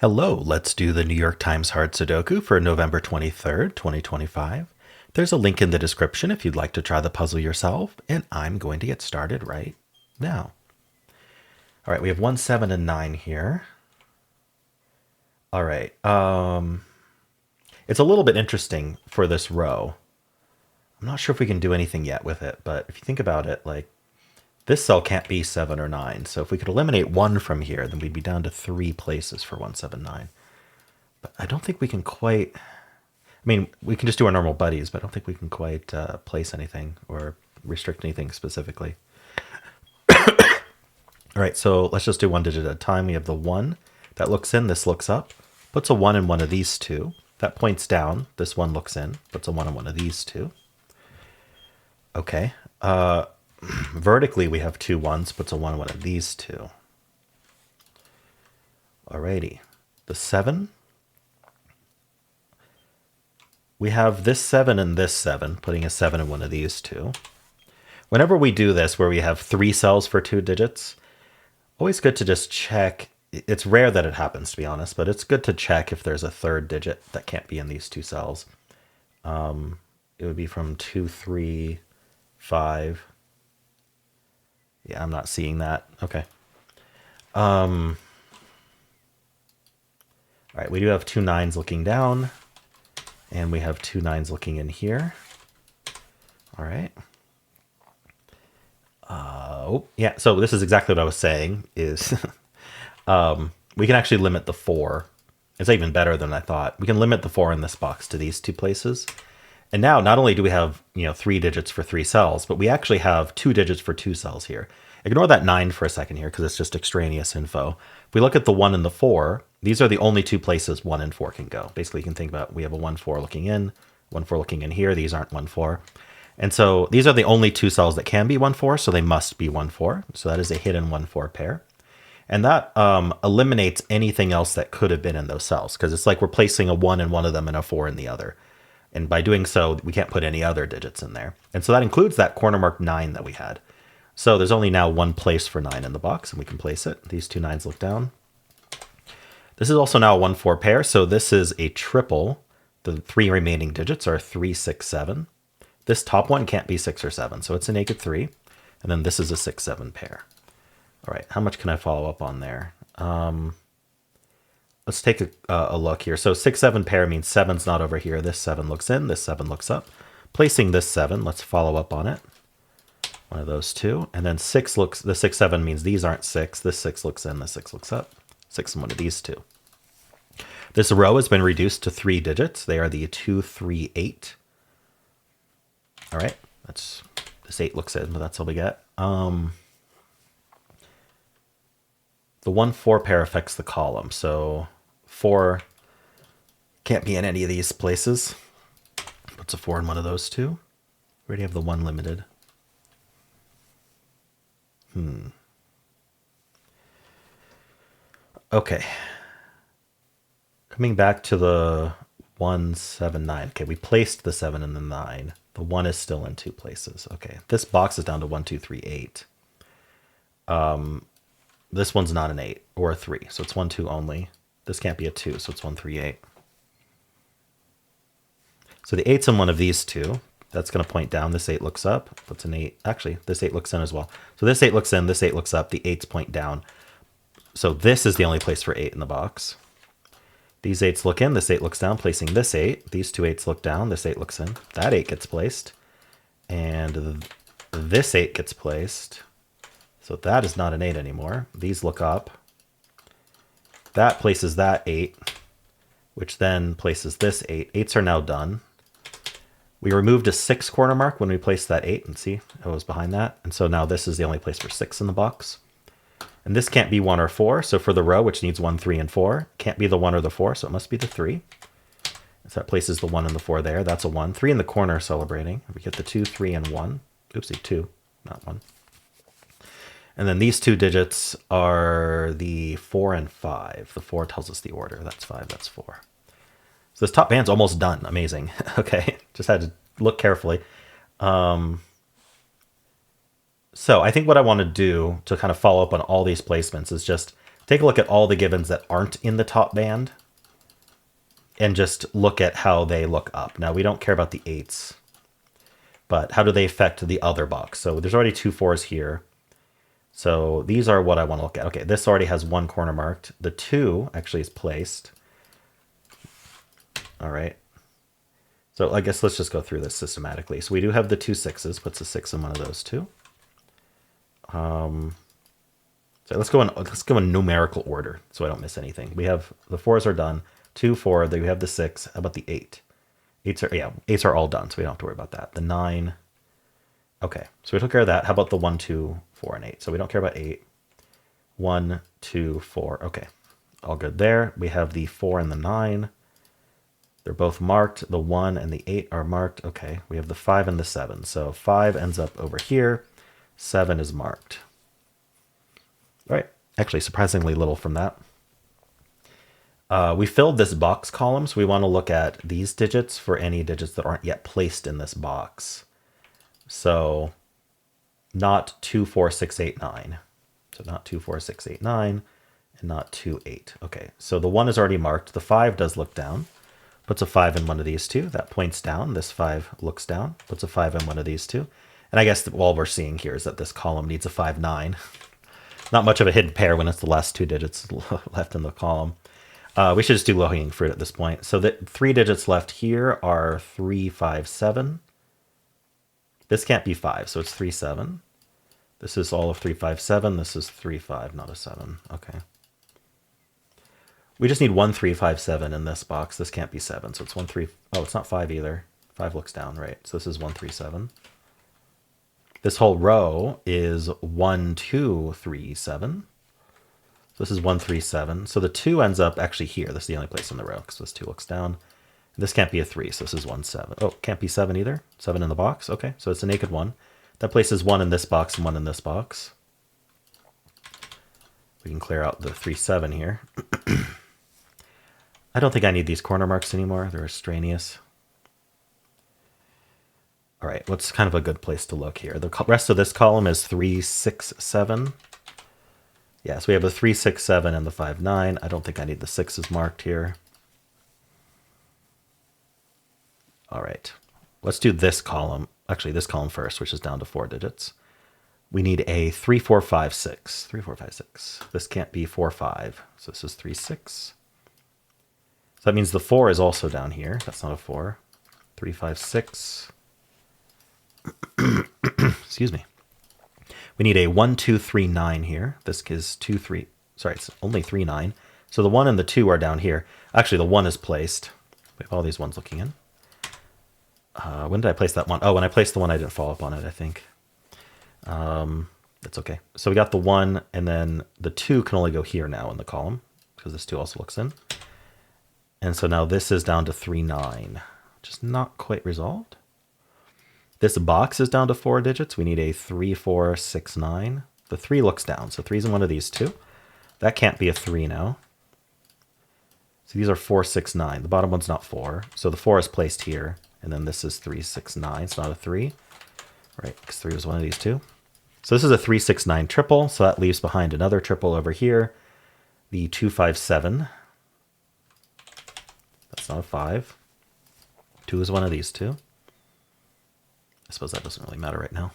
Hello, let's do the New York Times Hard Sudoku for November 23rd, 2025. There's a link in the description if you'd like to try the puzzle yourself, and I'm going to get started right now. All right, we have 1, 7, and 9 here. All right, it's a little bit interesting for this row. I'm not sure if we can do anything yet with it, but if you think about it, like this cell can't be 7 or 9. So if we could eliminate 1 from here, then we'd be down to 3 places for 1, 7, 9. But I don't think we can quite... I mean, we can just do our normal buddies, but I don't think we can quite place anything or restrict anything specifically. All right, so let's just do one digit at a time. We have the 1. That looks in, this looks up. Puts a 1 in one of these two. That points down. This one looks in. Puts a 1 in one of these two. Okay. Vertically, we have 2 1s. Puts a 1 in one of these two. Alrighty. The 7. We have this 7 and this 7, putting a 7 in one of these two. Whenever we do this, where we have 3 cells for 2 digits, always good to just check. It's rare that it happens, to be honest, but it's good to check if there's a 3rd digit that can't be in these 2 cells. It would be from 2, 3, 5. Yeah, I'm not seeing that. Okay. All right, we do have 2 9s looking down. And we have 2 9s looking in here. All right. Yeah, so this is exactly what I was saying, is we can actually limit the 4. It's even better than I thought. We can limit the 4 in this box to these 2 places. And now, not only do we have 3 digits for 3 cells, but we actually have 2 digits for 2 cells here. Ignore that 9 for a second here, because it's just extraneous info. If we look at the 1 and the 4, these are the only 2 places 1 and 4 can go. Basically, you can think about we have a 1, 4 looking in, 1, 4 looking in here. These aren't 1, 4. And so these are the only 2 cells that can be 1, 4, so they must be 1, 4. So that is a hidden 1, 4 pair. And that eliminates anything else that could have been in those cells, because it's like we're placing a 1 in one of them and a 4 in the other. And by doing so, we can't put any other digits in there. And so that includes that corner mark 9 that we had. So there's only now 1 place for 9 in the box, and we can place it. These 2 9s look down. This is also now a 1, 4 pair, so this is a triple. The 3 remaining digits are 3, 6, 7. This top one can't be 6 or 7, so it's a naked 3. And then this is a 6, 7 pair. All right, how much can I follow up on there? Let's take a look here. So 6, 7 pair means 7's not over here. This 7 looks in, this 7 looks up. Placing this 7, let's follow up on it. One of those 2. And then 6 looks, the 6, 7 means these aren't 6. This 6 looks in, this 6 looks up. 6 in one of these 2. This row has been reduced to 3 digits. They are the 2, 3, 8. All right, that's this 8 looks in, but that's all we get. The 1, 4 pair affects the column, so 4 can't be in any of these places. Puts a 4 in one of those 2. We already have the 1 limited. Okay. Coming back to the 1, 7, 9. Okay, we placed the 7 and the 9. The 1 is still in 2 places. Okay, this box is down to 1, 2, 3, 8. This one's not an 8 or a 3, so it's 1, 2 only. This can't be a 2, so it's 1, 3, 8. So the 8's in one of these 2. That's going to point down. This 8 looks up. Puts an 8. Actually, this 8 looks in as well. So this 8 looks in, this 8 looks up. The 8's point down. So this is the only place for 8 in the box. These 8's look in, this 8 looks down, placing this 8. These 2 8's look down, this 8 looks in. That 8 gets placed. And this 8 gets placed. So that is not an 8 anymore. These look up. That places that 8, which then places this 8. 8's are now done. We removed a 6 corner mark when we placed that 8, and see, it was behind that. And so now this is the only place for 6 in the box. And this can't be 1 or 4, so for the row, which needs 1, 3, and 4, can't be the 1 or the 4, so it must be the 3. So that places the 1 and the 4 there. That's a 1. 3 in the corner celebrating. We get the 2, 3, and 1. Oopsie, 2, not 1. And then these 2 digits are the 4 and 5. The 4 tells us the order. That's 5, that's 4. So this top band's almost done. Amazing. Okay, just had to look carefully. So I think what I want to do to kind of follow up on all these placements is just take a look at all the givens that aren't in the top band and just look at how they look up. Now, we don't care about the 8s, but how do they affect the other box? So there's already 2 4s here. So these are what I want to look at. Okay, this already has 1 corner marked. The 2 actually is placed. All right. So I guess let's just go through this systematically. So we do have the 2 6s, puts a 6 in one of those two. So let's go in numerical order so I don't miss anything. We have the 4s are done. 2 4, then we have the 6. How about the 8? 8s are all done, so we don't have to worry about that. The 9. Okay, so we took care of that. How about the 1, 2, 4, and 8? So we don't care about 8. 1, 2, 4. Okay, all good there. We have the 4 and the 9. They're both marked. The 1 and the 8 are marked. Okay, we have the 5 and the 7. So 5 ends up over here. 7 is marked. All right, actually surprisingly little from that. We filled this box column, so we want to look at these digits for any digits that aren't yet placed in this box. So not 2, 4, 6, 8, 9. So not 2, 4, 6, 8, 9, and not 2, 8. Okay, so the 1 is already marked. The 5 does look down. Puts a 5 in one of these two. That points down. This 5 looks down. Puts a 5 in one of these two. And I guess all we're seeing here is that this column needs a 5, 9. Not much of a hidden pair when it's the last 2 digits left in the column. We should just do low-hanging fruit at this point. So the 3 digits left here are 3, 5, 7. This can't be 5, so it's 3, 7. This is all of 3, 5, 7. This is 3, 5, not a 7. Okay. We just need 1, 3, 5, 7 in this box. This can't be 7, so it's 1, 3. Oh, it's not 5 either. 5 looks down, right? So this is 1, 3, 7. This whole row is 1, 2, 3, 7. So this is 1, 3, 7. So the 2 ends up actually here. This is the only place in the row because this 2 looks down. This can't be a 3, so this is 1, 7. Oh, can't be 7 either. 7 in the box. Okay, so it's a naked 1. That places 1 in this box and 1 in this box. We can clear out the 3, 7 here. I don't think I need these corner marks anymore. They're extraneous. All right, what's kind of a good place to look here? The rest of this column is 3, 6, 7. Yeah, so we have the 3, 6, 7 and the 5, 9. I don't think I need the 6s marked here. All right, let's do this column. Actually, this column first, which is down to 4 digits. We need a 3, 4, 5, 6. 3, 4, 5, 6. This can't be 4, 5. So this is 3, 6. So that means the 4 is also down here. That's not a 4. 3, 5, 6. Excuse me. We need a 1, 2, 3, 9 here. This is 2, 3. Sorry, it's only 3, 9. So the 1 and the 2 are down here. Actually, the 1 is placed. We have all these ones looking in. When did I place that 1? Oh, when I placed the 1, I didn't follow up on it, I think. That's okay. So we got the 1, and then the 2 can only go here now in the column, because this 2 also looks in. And so now this is down to 3, 9, which is not quite resolved. This box is down to 4 digits. We need a 3, 4, 6, 9. The 3 looks down, so 3's in one of these two. That can't be a 3 now. So these are 4, 6, 9. The bottom one's not 4, so the 4 is placed here. And then this is 3, 6, 9. It's not a 3, right? Because 3 was one of these two. So this is a 3, 6, 9 triple. So that leaves behind another triple over here. The 2, 5, 7. That's not a 5. 2 is one of these two. I suppose that doesn't really matter right now.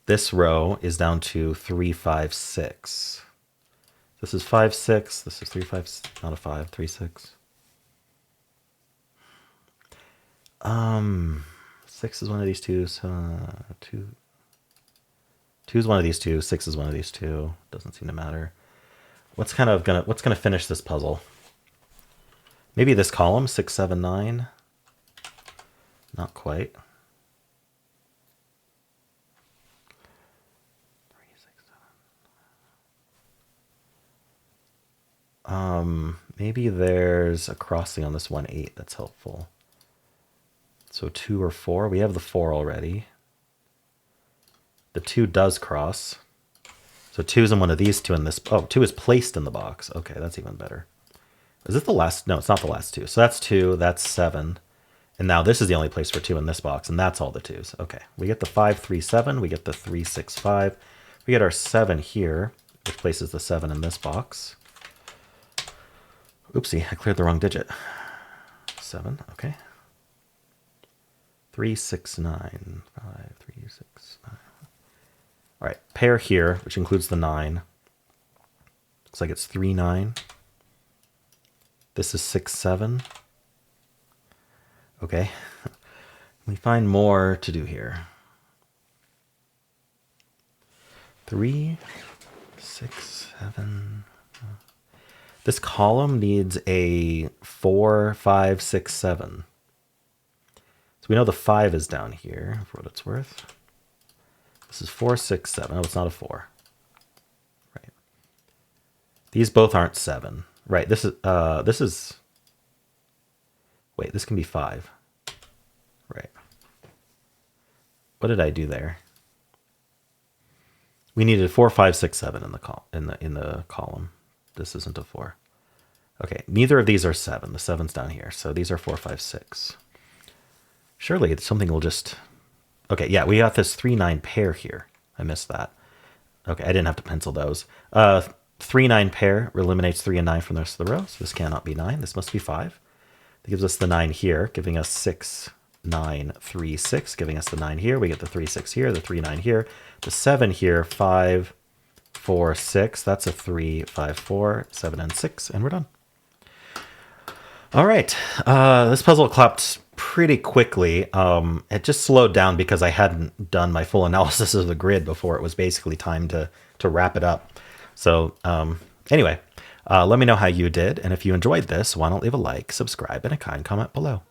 This row is down to 3, 5, 6. This is 5, 6. This is 3, 5, not a 5, 3, 6. 6 is one of these two. So 2 is one of these two. 6 is one of these two. Doesn't seem to matter. What's gonna finish this puzzle? Maybe this column, 6, 7, 9. Not quite. 3, 6, 7. Maybe there's a crossing on this 1, 8 that's helpful. So 2 or 4. We have the 4 already. The 2 does cross. So 2 is in one of these two in this. Oh, 2 is placed in the box. Okay, that's even better. Is it the last? No, it's not the last 2. So that's 2. That's 7. And now this is the only place for 2 in this box, and that's all the 2s. Okay, we get the 5, 3, 7. We get the 3, 6, 5. We get our 7 here, which places the 7 in this box. Oopsie, I cleared the wrong digit. 7, okay. 3, 6, 9. 5, 3, 6, 9. All right, pair here, which includes the 9. Looks like it's 3, 9. This is 6, 7. Okay. We find more to do here. 3, 6, 7. This column needs a 4, 5, 6, 7. So we know the 5 is down here, for what it's worth. This is 4, 6, 7. Oh, it's not a 4. Right. These both aren't 7. Right, this is... Wait, this can be 5. Right. What did I do there? We needed 4, 5, 6, 7 in the column. This isn't a 4. Okay, neither of these are 7. The 7's down here. So these are 4, 5, 6. Surely something will just... Okay, yeah, we got this 3, 9 pair here. I missed that. Okay, I didn't have to pencil those. 3, 9 pair eliminates 3 and 9 from the rest of the row. So this cannot be 9. This must be 5. That gives us the 9 here, giving us 6, 9, 3, 6, giving us the 9 here. We get the 3, 6 here, the 3, 9 here. The 7 here, 5, 4, 6. That's a 3, 5, 4, 7, and 6, and we're done. All right, this puzzle clapped pretty quickly. It just slowed down because I hadn't done my full analysis of the grid before it was basically time to wrap it up. So anyway, let me know how you did, and if you enjoyed this, why don't leave a like, subscribe, and a kind comment below.